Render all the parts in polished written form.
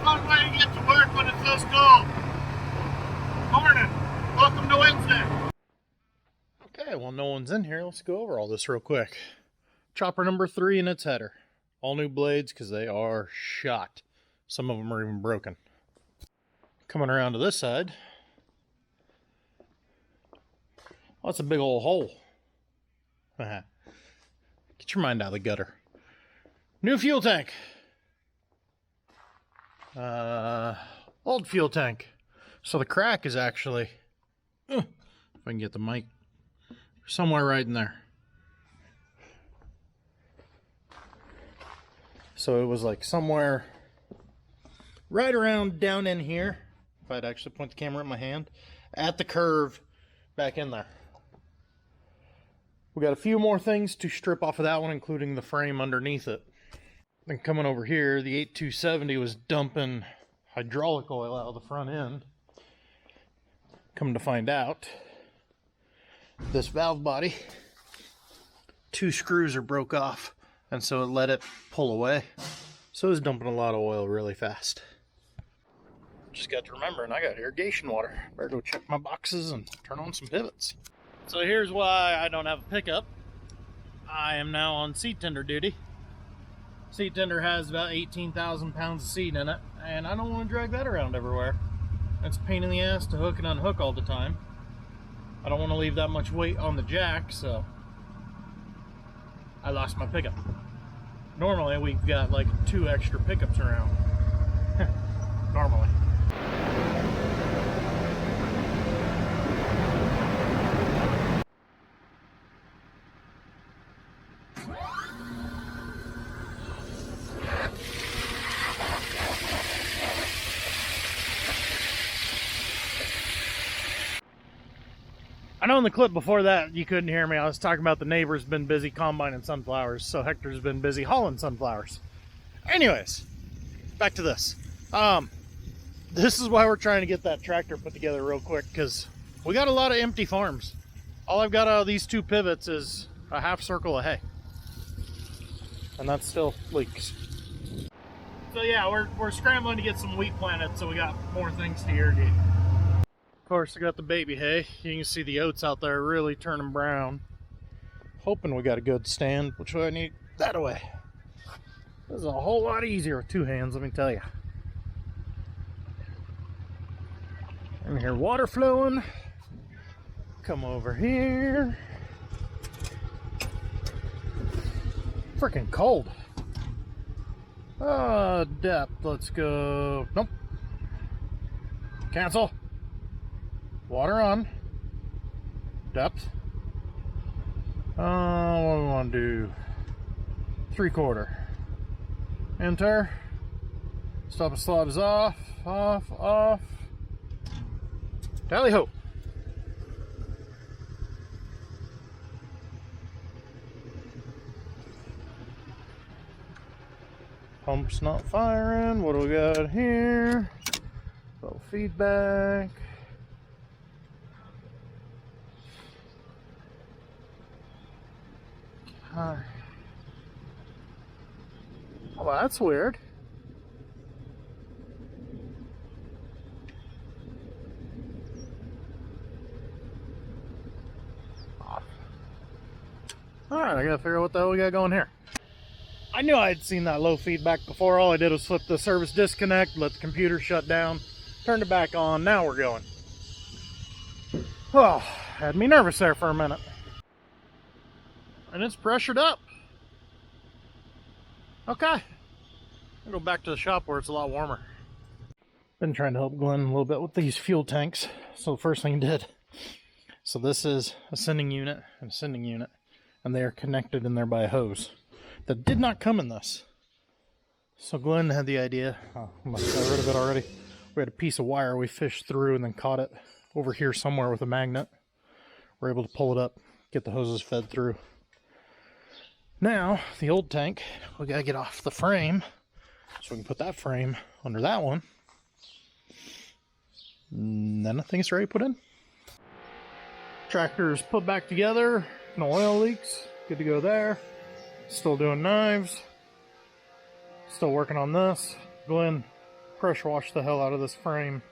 fun way to get to work when it's this cold. Morning. Welcome to Wednesday. Okay, well, no one's in here. Let's go over all this real quick. Chopper number 3 in its header. All new blades because they are shot. Some of them are even broken. Coming around to this side. Oh, that's a big old hole. Get your mind out of the gutter. New fuel tank. Old fuel tank. So the crack is actually, if I can get the mic, somewhere right in there. So it was like somewhere right around down in here, if I'd actually point the camera at my hand, at the curve back in there. We got a few more things to strip off of that one, including the frame underneath it. Then coming over here, the 8270 was dumping hydraulic oil out of the front end. Come to find out, this valve body, 2 screws are broke off, and so it let it pull away. So it was dumping a lot of oil really fast. Just got to remember, and I got irrigation water. Better go check my boxes and turn on some pivots. So here's why I don't have a pickup. I am now on seed tender duty. Seed tender has about 18,000 pounds of seed in it, and I don't want to drag that around everywhere. It's a pain in the ass to hook and unhook all the time. I don't want to leave that much weight on the jack, so I lost my pickup. Normally we've got like 2 extra pickups around. Normally. I know in the clip before that you couldn't hear me. I was talking about the neighbor's been busy combining sunflowers, so Hector's been busy hauling sunflowers. Anyways, back to this. This is why we're trying to get that tractor put together real quick, because we got a lot of empty farms. All I've got out of these 2 pivots is a half circle of hay, and that still leaks. So yeah, we're scrambling to get some wheat planted, so we got more things to irrigate. Of course, I got the baby hay. You can see the oats out there really turning brown. Hoping we got a good stand, which I need that away. This is a whole lot easier with 2 hands, let me tell you. And here, water flowing. Come over here. Freaking cold. Depth, let's go. Nope. Cancel. Water on. Depth. What do we want to do? 3/4. Enter. Stop and slab is off. Off. Tally ho. Pump's not firing. What do we got here? Little feedback. Oh, well, that's weird. Alright, I gotta figure out what the hell we got going here. I knew I had seen that low feedback before. All I did was flip the service disconnect, let the computer shut down, turned it back on. Now we're going. Oh, had me nervous there for a minute. And it's pressured up. Okay. I'll go back to the shop where it's a lot warmer. Been trying to help Glenn a little bit with these fuel tanks. So the first thing I did. So this is a sending unit and a sending unit. And they are connected in there by a hose. That did not come in this. So Glenn had the idea. Oh, I must have got rid of it already. We had a piece of wire we fished through and then caught it over here somewhere with a magnet. We're able to pull it up, get the hoses fed through. Now, the old tank, we gotta get off the frame so we can put that frame under that one. And then I think it's ready to put in. Tractor's put back together, no oil leaks, good to go there. Still doing knives, still working on this. Glenn pressure washed the hell out of this frame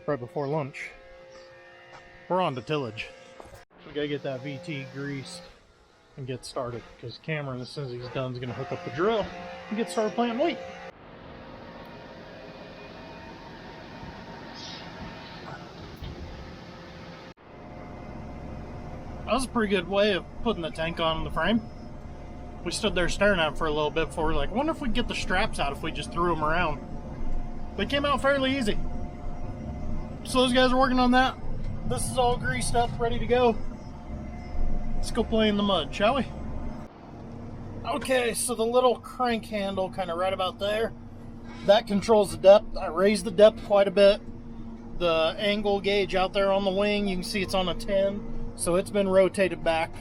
right before lunch. We're on to tillage. We gotta get that VT greased and get started, because Cameron, as soon as he's done, is gonna hook up the drill and get started planting wheat. That was a pretty good way of putting the tank on the frame. We stood there staring at it for a little bit before we were like, I wonder if we could get the straps out if we just threw them around. They came out fairly easy. So those guys are working on that. This is all greased up, ready to go. Let's go play in the mud, shall we? Okay, so the little crank handle kind of right about there, that controls the depth. I raised the depth quite a bit. The angle gauge out there on the wing, you can see it's on a 10. So it's been rotated back.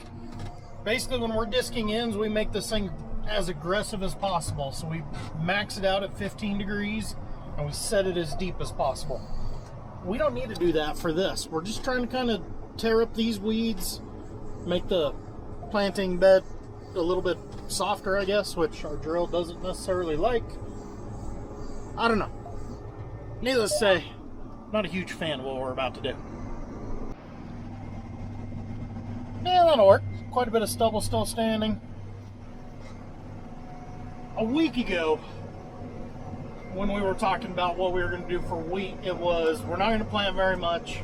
Basically, when we're disking ends, we make this thing as aggressive as possible. So we max it out at 15 degrees and we set it as deep as possible. We don't need to do that for this. We're just trying to kind of tear up these weeds, make the planting bed a little bit softer, I guess, which our drill doesn't necessarily like. I don't know. Needless to say, not a huge fan of what we're about to do. Yeah, that'll work. Quite a bit of stubble still standing. A week ago, when we were talking about what we were going to do for wheat, it was, we're not going to plant very much.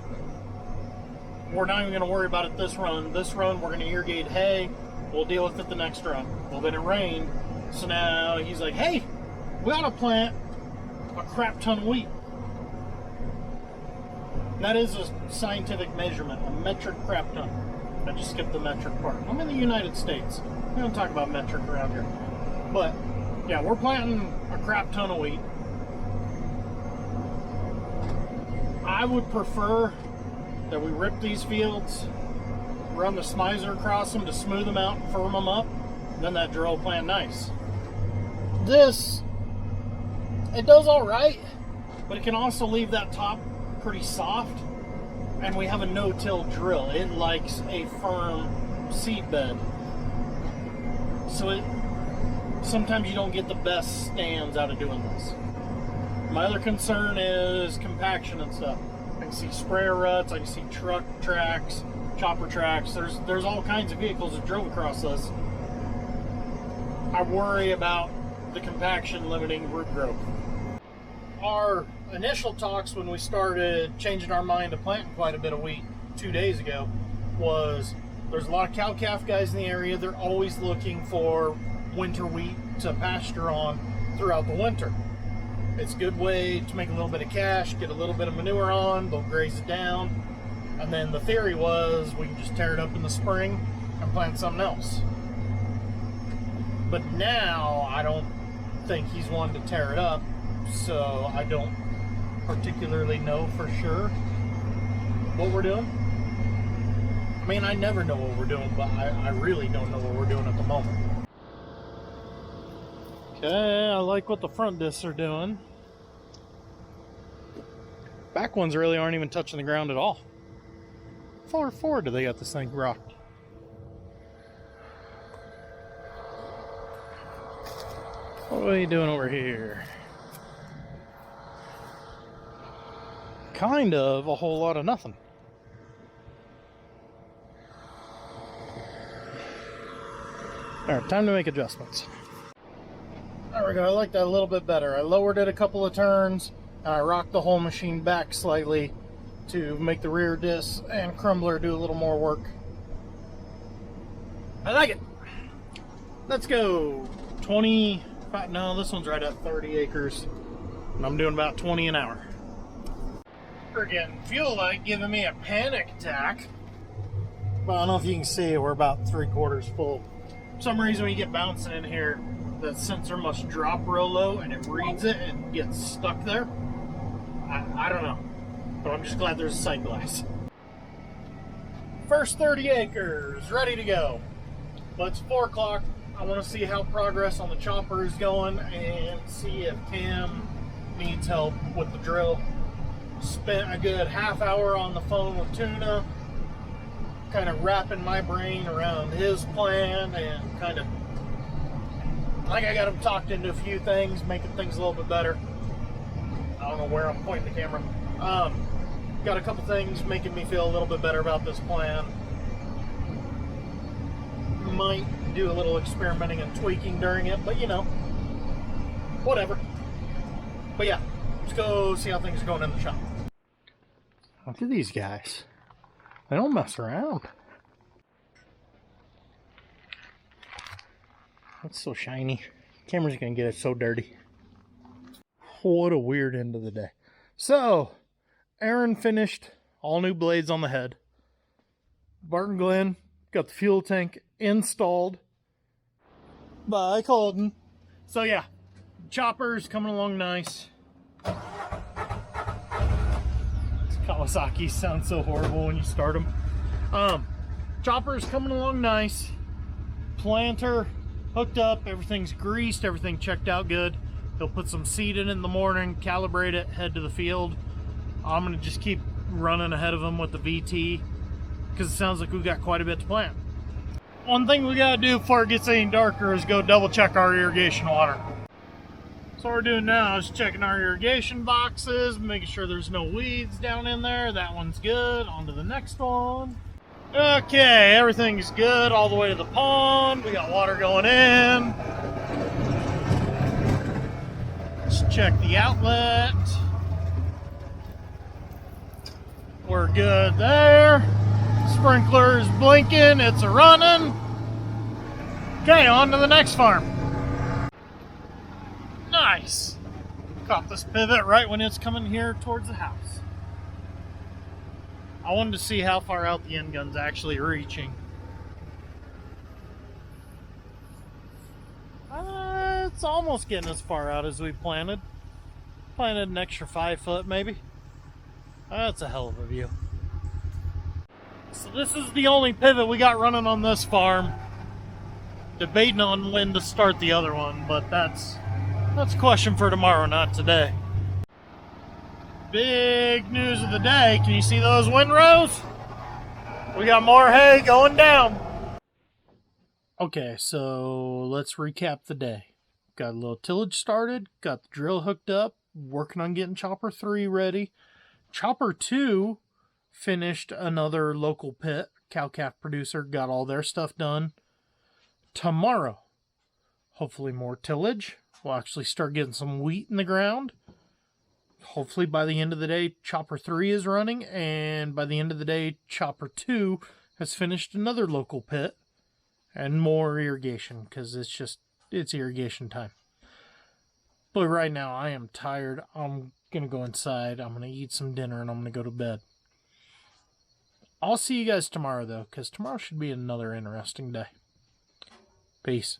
We're not even going to worry about it this run. This run, we're going to irrigate hay. We'll deal with it the next run. Well, then it rained. So now he's like, hey, we ought to plant a crap ton of wheat. That is a scientific measurement, a metric crap ton. I just skipped the metric part. I'm in the United States. We don't talk about metric around here. But, yeah, we're planting a crap ton of wheat. I would prefer that we rip these fields, run the smizer across them to smooth them out and firm them up, and then that drill will plant nice. This, it does all right, but it can also leave that top pretty soft. And we have a no-till drill. It likes a firm seed bed. So sometimes you don't get the best stands out of doing this. My other concern is compaction and stuff. I can see sprayer ruts, I can see truck tracks, chopper tracks. There's all kinds of vehicles that drove across this. I worry about the compaction limiting root growth. Our initial talks when we started changing our mind to planting quite a bit of wheat 2 days ago was there's a lot of cow-calf guys in the area. They're always looking for winter wheat to pasture on throughout the winter. It's a good way to make a little bit of cash, get a little bit of manure on, they'll graze it down, and then the theory was we can just tear it up in the spring and plant something else. But now I don't think he's wanting to tear it up, so I don't particularly know for sure what we're doing. I mean, I never know what we're doing, but I really don't know what we're doing at the moment. Okay, I like what the front discs are doing. Back ones really aren't even touching the ground at all. How far forward do they got this thing rocked? What are you doing over here? Kind of a whole lot of nothing. Alright, time to make adjustments. There we go, I like that a little bit better. I lowered it a couple of turns, and I rocked the whole machine back slightly to make the rear disc and crumbler do a little more work. I like it. Let's go. 25, no, this one's right at 30 acres, and I'm doing about 20 an hour. Friggin' fuel light giving me a panic attack. Well, I don't know if you can see, we're about 3/4 full. For some reason when you get bouncing in here, the sensor must drop real low and it reads it and gets stuck there. I don't know, but I'm just glad there's a sight glass. First 30 acres, ready to go. But it's 4 o'clock. I want to see how progress on the chopper is going and see if Cam needs help with the drill. Spent a good half hour on the phone with Tuna, kind of wrapping my brain around his plan and kind of, I think I got him talked into a few things, making things a little bit better. I don't know where I'm pointing the camera. Got a couple things making me feel a little bit better about this plan. Might do a little experimenting and tweaking during it, but you know, whatever. But yeah, let's go see how things are going in the shop. Look at these guys. They don't mess around. It's so shiny. Camera's gonna get it so dirty. What a weird end of the day. So, Aaron finished all new blades on the head. Bart and Glenn got the fuel tank installed by Colton. So yeah, chopper's coming along nice. Kawasaki sounds so horrible when you start them. Chopper's coming along nice. Planter hooked up, everything's greased, everything checked out good. He'll put some seed in the morning, calibrate it, head to the field. I'm gonna just keep running ahead of him with the VT because it sounds like we got quite a bit to plant. One thing we gotta do before it gets any darker is go double check our irrigation water. So what we're doing now is checking our irrigation boxes, making sure there's no weeds down in there. That one's good. On to the next one. Okay, everything's good all the way to the pond. We got water going in. Let's check the outlet. We're good there. Sprinkler is blinking. It's a running. Okay, on to the next farm. Nice. Caught this pivot right when it's coming here towards the house. I wanted to see how far out the end gun's actually reaching. It's almost getting as far out as we planted. Planted an extra 5 foot maybe. That's a hell of a view. So this is the only pivot we got running on this farm. Debating on when to start the other one, but that's a question for tomorrow, not today. Big news of the day. Can you see those windrows? We got more hay going down. Okay, so let's recap the day. Got a little tillage started, got the drill hooked up, working on getting Chopper 3 ready. Chopper 2 finished another local pit. Cow-calf producer got all their stuff done. Tomorrow, hopefully more tillage. We'll actually start getting some wheat in the ground. Hopefully by the end of the day, Chopper 3 is running, and by the end of the day, Chopper 2 has finished another local pit, and more irrigation, because it's irrigation time. But right now, I am tired. I'm going to go inside, I'm going to eat some dinner, and I'm going to go to bed. I'll see you guys tomorrow, though, because tomorrow should be another interesting day. Peace.